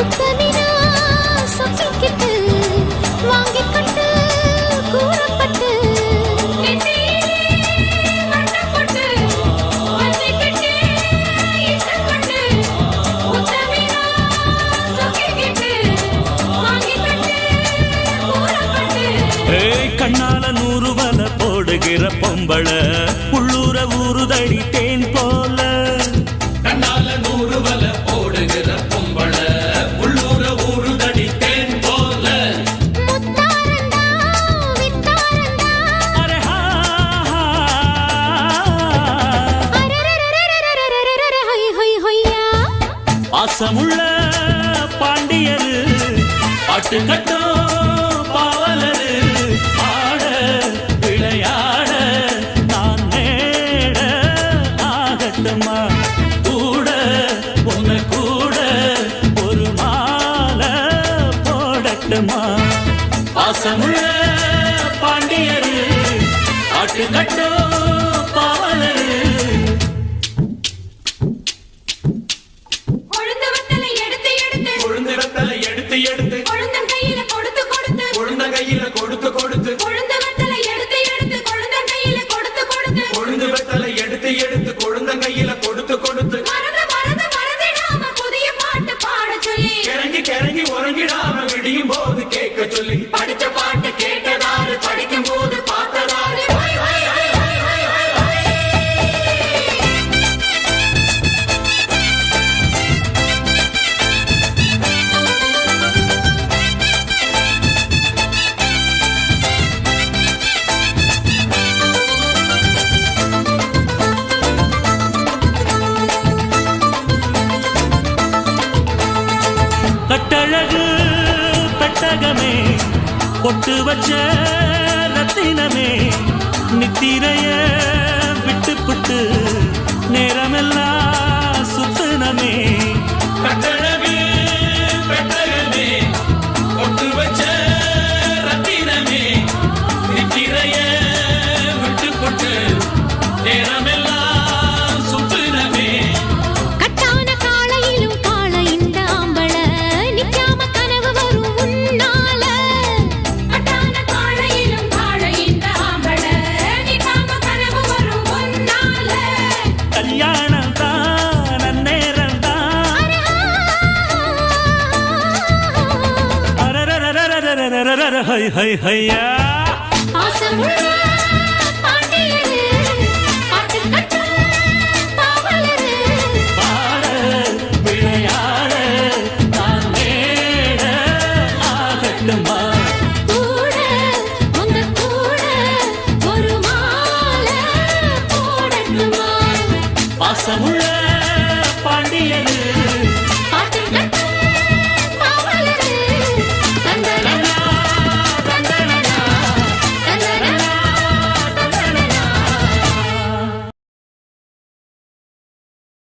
உத்தமினா சொக்கிக்கிட்டு வாங்கி கட்டு கூறப்பட்டு கண்ணால 100 வல போடுகிற பொம்பள உள்ளூர ஊறுதடி தேன் போல கண்ணால 100 வல போடுகிற பொம்பள உள்ளூர ஊறுதடி தேன் போல முத்தாரண்டா வித்தாரண்டா அரே ஹா அரரரரரரரரரரரர ஹொய் ஹொய் ஹொய்யா பாசமுள்ள பாண்டியரு பாட்டு கட்டும் பாவலரு ஆட விளையாட நான் நேட ஆகட்டுமா கூட உன்னை கூட ஒரு மாலை போடட்டுமா பாசமுள்ள பாண்டியரு பாட்டு கட்டும் பாவலரு கொழுந்து வத்தலை எடுத்து எடுத்து கொழுந்து வெத்தலை எடுத்து எடுத்து கொழுந்தன் கையில கொடுத்து கொடுத்து கொழுந்த கையில கொடுத்து கொடுத்து கொழுந்து வத்தலை எடுத்து எடுத்து கொழுந்தன் கையில கொடுத்து கொடுத்து கொழுந்து வெத்தலை எடுத்து எடுத்து கொழுந்த கையில கொடுத்து கொடுத்து மறந்து மறந்து மறந்திடாம புதிய பாட்டு பாட சொல்லி கிறங்கி கிறங்கி உறங்கிடாம விடியும் போது கேட்க சொல்லி படிச்ச பாட்டு கேட்டதாரு படிக்கும் போது பார்த்ததாரு ஹொய் ஹொய் ஹொய் ஹொய் ஹொய் ஹொய் ஹொய். கட்டழகு பெட்டகமே பொட்டு வச்ச ரத்தினமே நித்திரைய விட்டு புட்டு நேரமெல்லாம் சுத்தினமே கட்டழகு பெட்டகமே பொட்டு வச்ச ரத்தினமே நித்திரைய விட்டு புட்டு நேரமெல்லாம் சுத்தினமே கட்டான காளையிலும் காளை இந்த ஆம்பள நிக்காம கனவு வரும் உன்னால கட்டான காளையிலும் காளை இந்த ஆம்பள நிக்காம கனவு வரும் உன்னால கல்யாணம் தான் அந்நேரம் தான் அரரரரரரரரரர ஹை ஹை ஹையா ஆசமுள்ள